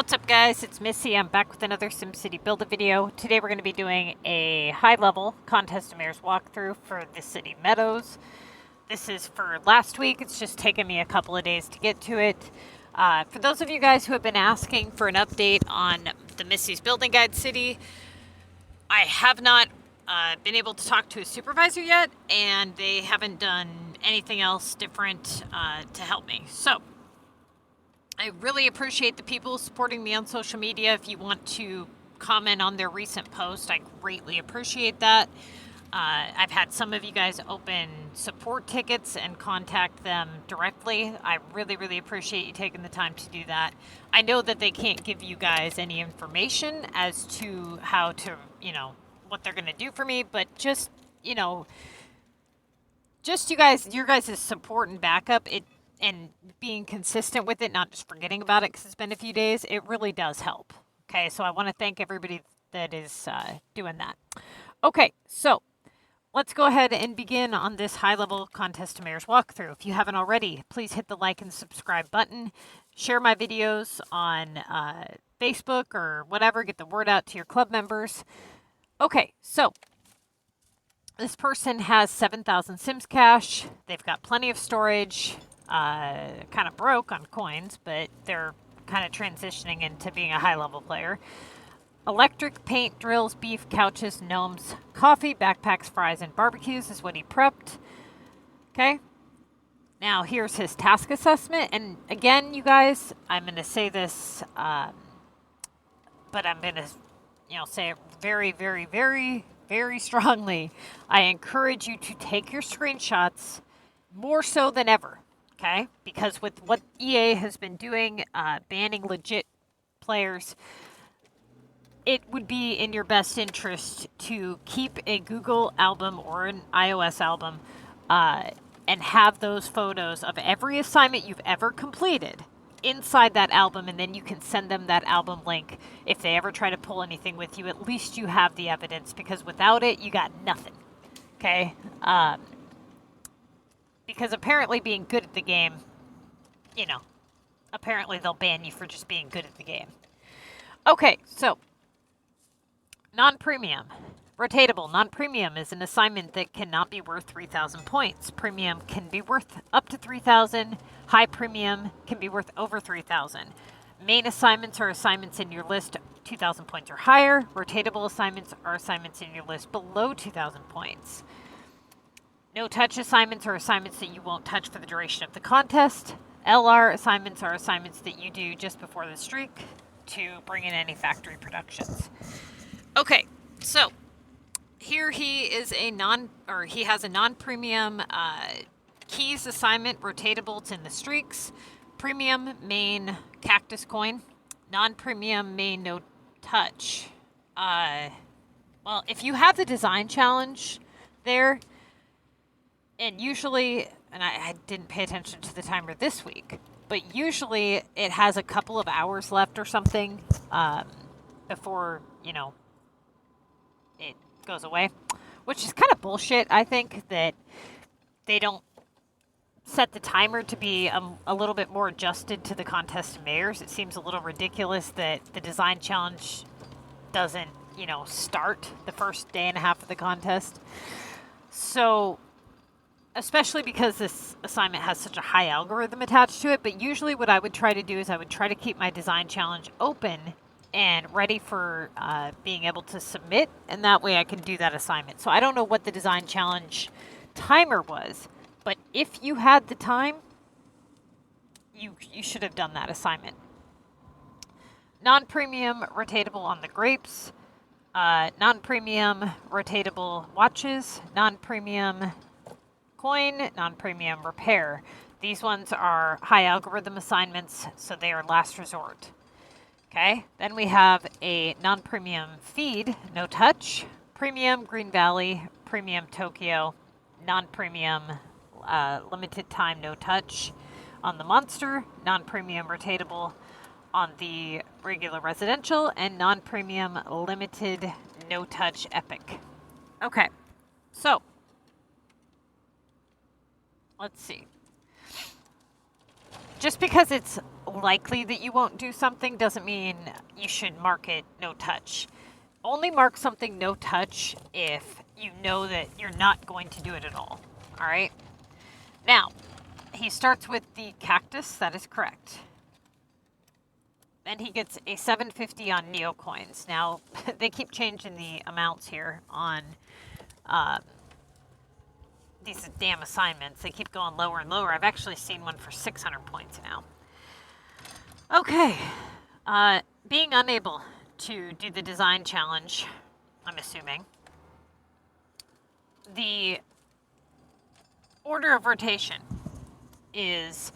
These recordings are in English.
What's up guys, it's Missy. I'm back with another SimCity build a video. Today we're going to be doing a high-level contest of mayor's walkthrough for the city meadows. This is for last week. It's just taken me a couple of days to get to it. For those of you guys who have been asking for an update on the Missy's Building Guide City, I have not been able to talk to a supervisor yet, and they haven't done anything else different to help me. So I really appreciate the people supporting me on social media. If you want to comment on their recent post, I greatly appreciate that. I've had some of you guys open support tickets and contact them directly. I really appreciate you taking the time to do that. I know that they can't give you guys any information as to how to, what they're going to do for me, but just, your guys' support and backup, and being consistent with it, not just forgetting about it because it's been a few days, it really does help. Okay, so I want to thank everybody that is doing that. Okay, so let's go ahead and begin on this high-level contest to mayor's walkthrough. If you haven't already, please hit the like and subscribe button. Share my videos on Facebook or whatever. Get the word out to your club members. Okay, so this person has 7,000 simscash. They've got plenty of storage. Kind of broke on coins, but they're kind of transitioning into being a high-level player. Electric, paint, drills, beef, couches, gnomes, coffee, backpacks, fries, and barbecues is what he prepped. Okay. Now, here's his task assessment. And again, you guys, I'm going to say this, but I'm going to, say it very strongly. I encourage you to take your screenshots more so than ever. Okay, because with what EA has been doing, banning legit players, it would be in your best interest to keep a Google album or an iOS album and have those photos of every assignment you've ever completed inside that album, and then you can send them that album link if they ever try to pull anything with you. At least you have the evidence, because without it, you got nothing. Okay? Because apparently being good at the game, apparently they'll ban you for just being good at the game. Okay, so non-premium. Rotatable. Non-premium is an assignment that cannot be worth 3,000 points. Premium can be worth up to 3,000. High premium can be worth over 3,000. Main assignments are assignments in your list 2,000 points or higher. Rotatable assignments are assignments in your list below 2,000 points. No-touch assignments are assignments that you won't touch for the duration of the contest. LR assignments are assignments that you do just before the streak to bring in any factory productions. Okay, so here he is he has a non-premium keys assignment, rotatable, it's in the streaks. Premium main cactus coin. Non-premium main no-touch. Well, if you have the design challenge there, and usually, and I didn't pay attention to the timer this week, but usually it has a couple of hours left or something before, it goes away, which is kind of bullshit. I think that they don't set the timer to be a little bit more adjusted to the contest of mayors. It seems a little ridiculous that the design challenge doesn't, start the first day and a half of the contest. So, especially because this assignment has such a high algorithm attached to it, but usually what I would try to do is I would try to keep my design challenge open and ready for being able to submit, and that way I can do that assignment. So I don't know what the design challenge timer was, but if you had the time, you should have done that assignment. Non-premium rotatable on the grapes, non-premium rotatable watches, non-premium coin, non-premium repair. These ones are high algorithm assignments, so they are last resort. Okay, then we have a non-premium feed, no touch, premium Green Valley, premium Tokyo, non-premium limited time, no touch on the monster, non-premium rotatable on the regular residential, and non-premium limited no touch epic. Okay, so let's see. Just because it's likely that you won't do something doesn't mean you should mark it no touch. Only mark something no touch if you know that you're not going to do it at all. All right? Now, he starts with the cactus. That is correct. Then he gets a 750 on neocoins. Now, they keep changing the amounts here on these damn assignments. They keep going lower and lower. I've actually seen one for 600 points now. Okay. Being unable to do the design challenge, I'm assuming. The order of rotation is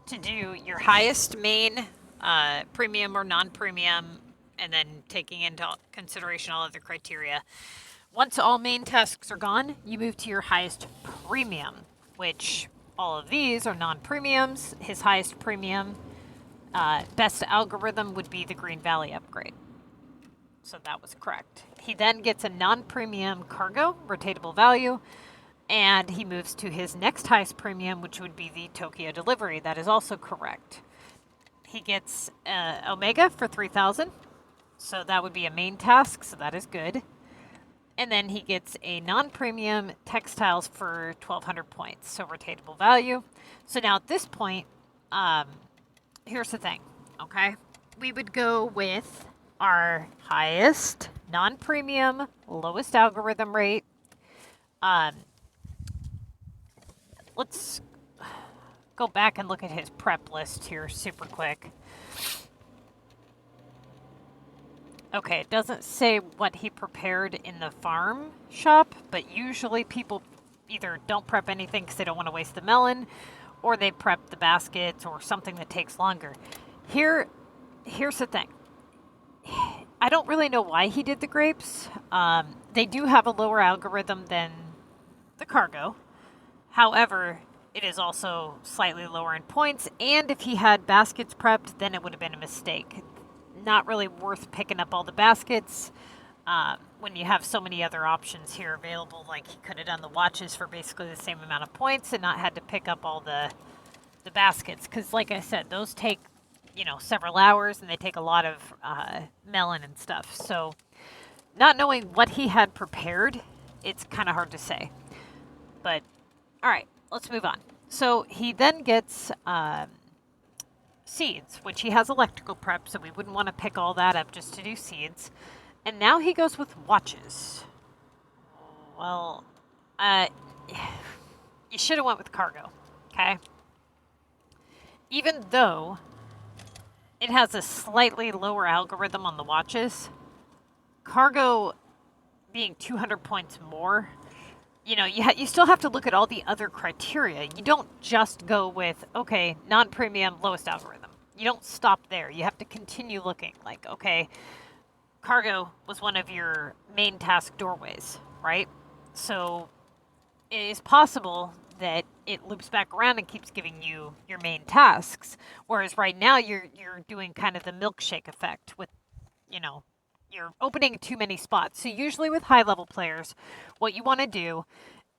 to do your highest main, premium or non-premium, and then taking into consideration all other criteria. Once all main tasks are gone, you move to your highest premium, which all of these are non-premiums. His highest premium, best algorithm would be the Green Valley upgrade. So that was correct. He then gets a non-premium cargo, rotatable value, and he moves to his next highest premium, which would be the Tokyo delivery. That is also correct. He gets Omega for 3,000, so that would be a main task, so that is good. And then he gets a non-premium textiles for 1,200 points, so rotatable value. So now at this point, here's the thing, okay? We would go with our highest non-premium, lowest algorithm rate. Let's go back and look at his prep list here super quick. Okay, it doesn't say what he prepared in the farm shop, but usually people either don't prep anything because they don't want to waste the melon, or they prep the baskets or something that takes longer. Here's the thing. I don't really know why he did the grapes. They do have a lower algorithm than the cargo. However, it is also slightly lower in points, and if he had baskets prepped, then it would have been a mistake. Not really worth picking up all the baskets when you have so many other options here available. Like, he could have done the watches for basically the same amount of points and not had to pick up all the baskets. Because, like I said, those take, several hours, and they take a lot of melon and stuff. So, not knowing what he had prepared, it's kind of hard to say. But, all right, let's move on. So, he then gets seeds, which he has electrical prep, so we wouldn't want to pick all that up just to do seeds. And now he goes with watches. Well, you should have went with cargo, okay? Even though it has a slightly lower algorithm on the watches, cargo being 200 points more, you still have to look at all the other criteria. You don't just go with, okay, non-premium, lowest algorithm. You don't stop there. You have to continue looking. Like, okay, cargo was one of your main task doorways, right? So it is possible that it loops back around and keeps giving you your main tasks. Whereas right now you're doing kind of the milkshake effect with, you're opening too many spots. So usually with high-level players, what you want to do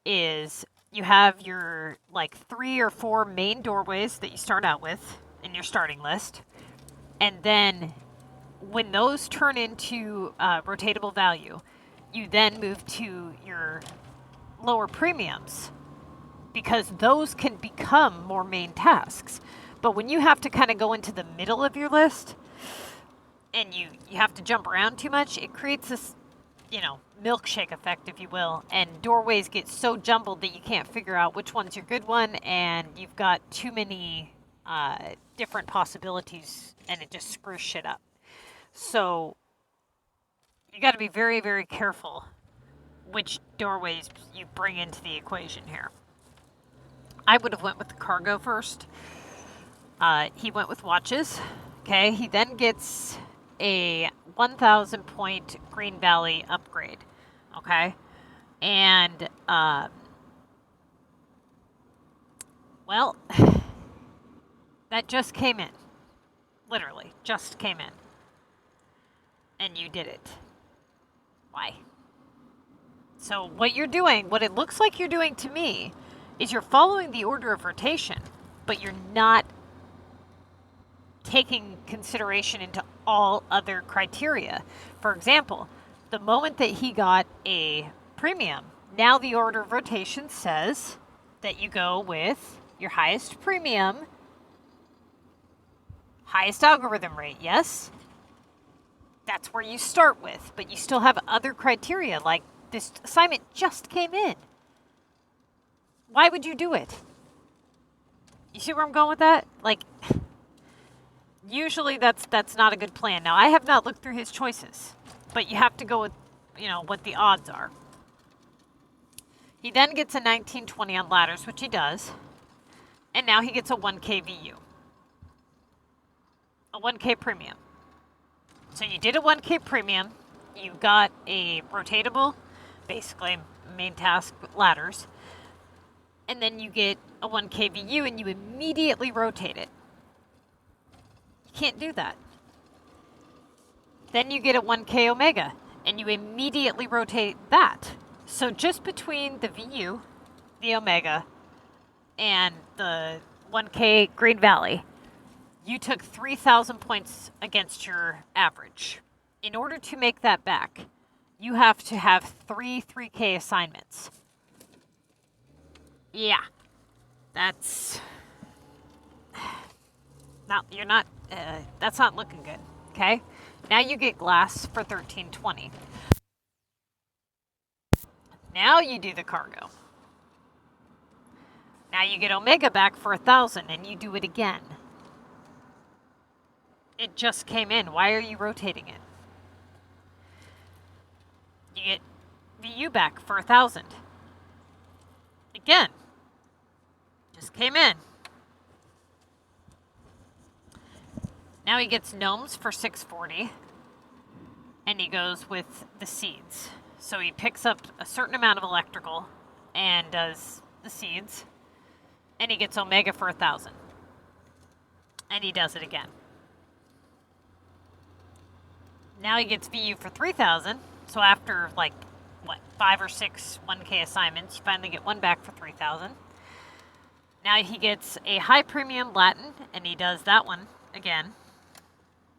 is you have your 3 or 4 main doorways that you start out with in your starting list. And then when those turn into rotatable value, you then move to your lower premiums, because those can become more main tasks. But when you have to kind of go into the middle of your list, and you have to jump around too much, it creates this, milkshake effect, if you will, and doorways get so jumbled that you can't figure out which one's your good one, and you've got too many different possibilities, and it just screws shit up. So you got to be very, very careful which doorways you bring into the equation here. I would have went with the cargo first. He went with watches. Okay, he then gets a 1,000 point Green Valley upgrade. Okay, and well, that just came in. Literally, just came in. And you did it. Why? So what you're doing, what it looks like you're doing to me, is you're following the order of rotation, but you're not taking consideration into all other criteria. For example, the moment that he got a premium, now the order of rotation says that you go with your highest premium, highest algorithm rate, yes? That's where you start with, but you still have other criteria, like this assignment just came in. Why would you do it? You see where I'm going with that? Like, usually that's not a good plan. Now, I have not looked through his choices, but you have to go with, what the odds are. He then gets a 1920 on ladders, which he does, and now he gets a 1K VU. A 1K premium. So you did a 1K premium, you got a rotatable, basically main task ladders, and then you get a 1K VU and you immediately rotate it. You can't do that. Then you get a 1K omega and you immediately rotate that. So just between the VU, the omega, and the 1K Green Valley, you took 3,000 points against your average. In order to make that back, you have to have 3K assignments. Yeah, that's that's not looking good, okay? Now you get glass for 1320. Now you do the cargo. Now you get omega back for 1,000 and you do it again. It just came in. Why are you rotating it? You get VU back for 1,000. Again. Just came in. Now he gets gnomes for 640. And he goes with the seeds. So he picks up a certain amount of electrical and does the seeds. And he gets omega for 1,000. And he does it again. Now he gets VU for 3,000. So after 5 or 6 1K assignments, you finally get one back for 3,000. Now he gets a high premium Latin, and he does that one again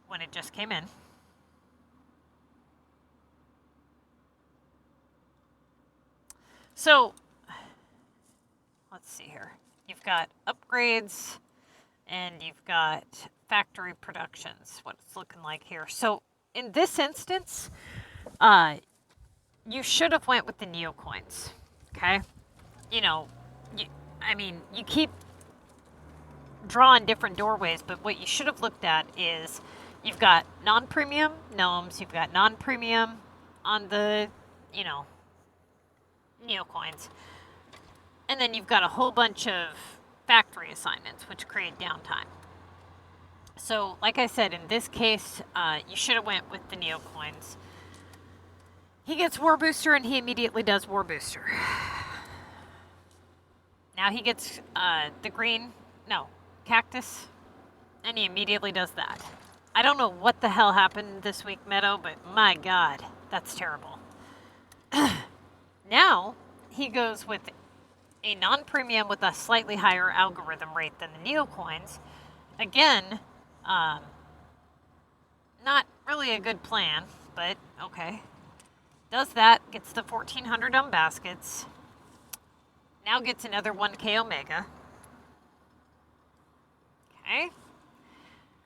when it just came in. So let's see here. You've got upgrades and you've got factory productions, what it's looking like here. So in this instance, you should have went with the neocoins, okay? You keep drawing different doorways, but what you should have looked at is you've got non-premium gnomes, you've got non-premium on the, neocoins, and then you've got a whole bunch of factory assignments, which create downtime. So, like I said, in this case, you should have went with the neocoins. He gets War Booster, and he immediately does War Booster. Now he gets cactus, and he immediately does that. I don't know what the hell happened this week, Meadow, but my God, that's terrible. Now he goes with a non-premium with a slightly higher algorithm rate than the neocoins. Again, not really a good plan, but okay. Does that, gets the 1,400 on baskets. Now gets another 1K omega. Okay.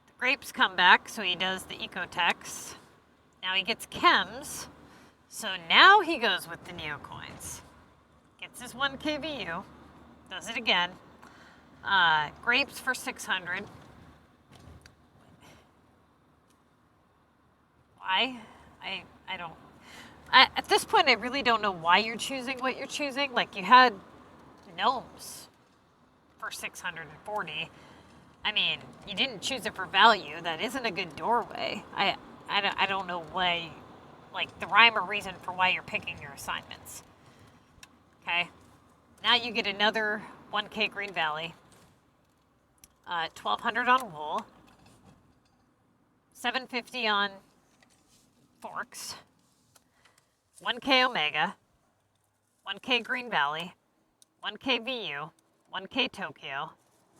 The grapes come back, so he does the Ecotex. Now he gets chems. So now he goes with the neocoins. Gets his 1K VU. Does it again. Grapes for 600. Why? I don't. At this point, I really don't know why you're choosing what you're choosing. Like, you had gnomes for 640. I mean, you didn't choose it for value. That isn't a good doorway. I don't know why, the rhyme or reason for why you're picking your assignments. Okay. Now you get another 1K Green Valley. 1,200 on wool. 750 on forks. 1K Omega. 1K Green Valley. 1K VU. 1K Tokyo.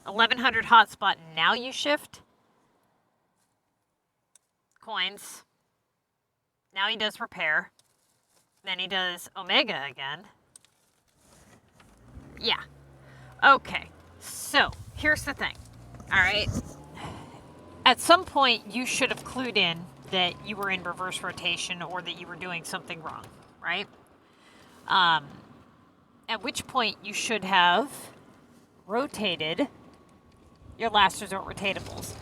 1,100 hotspot. Now you shift. coins. Now he does repair. Then he does Omega again. Yeah. Okay. So, here's the thing. Alright. At some point, you should have clued in that you were in reverse rotation or that you were doing something wrong, right? At which point you should have rotated your last resort rotatables.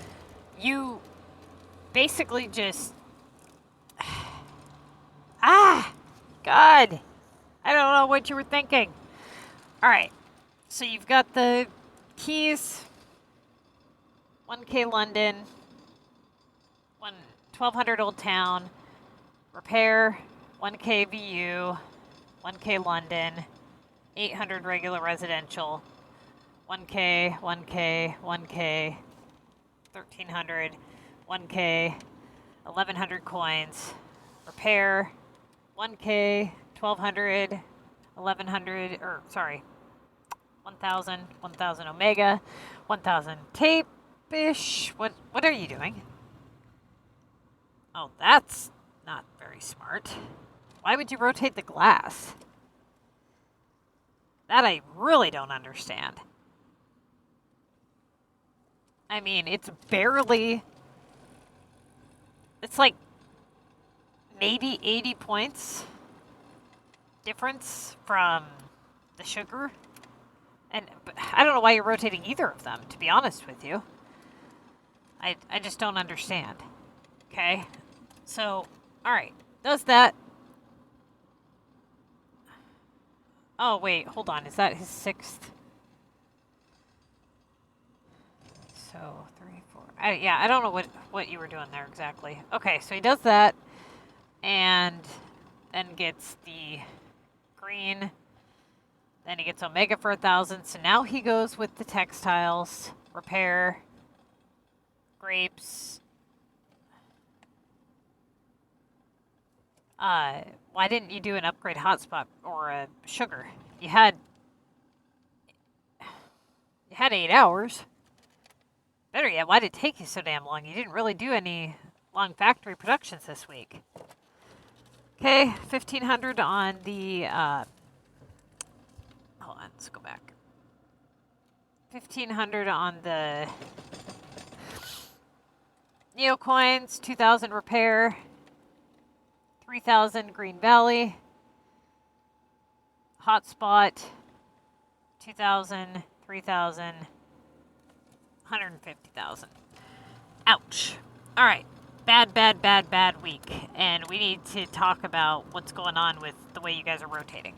You basically just... God! I don't know what you were thinking. Alright, so you've got the keys, 1K London, 1200 Old Town, repair, 1K VU, 1K London, 800 regular residential, 1K, 1K, 1K, 1300, 1K, 1100 coins, repair, 1K, 1200, 1100, or sorry, 1000, 1000 Omega, 1000 tape-ish. What are you doing? Oh, that's not very smart. Why would you rotate the glass? That I really don't understand. I mean, it's like maybe 80 points difference from the sugar. And I don't know why you're rotating either of them, to be honest with you. I just don't understand. Okay? So, alright. Does that. Oh, wait. Hold on. Is that his 6th? So, 3, 4. Yeah, I don't know what you were doing there exactly. Okay, so he does that. And then gets the green. Then he gets Omega for 1000. So now he goes with the textiles. Repair. Grapes. Why didn't you do an upgrade hotspot or a sugar? You had 8 hours. Better yet, why did it take you so damn long? You didn't really do any long factory productions this week. Okay, 1500 on the, hold on, let's go back. 1500 on the Neo coins, 2000 repair, 3000 Green Valley, hotspot, 2000, 3000, 150,000. Ouch. All right. Bad week. And we need to talk about what's going on with the way you guys are rotating.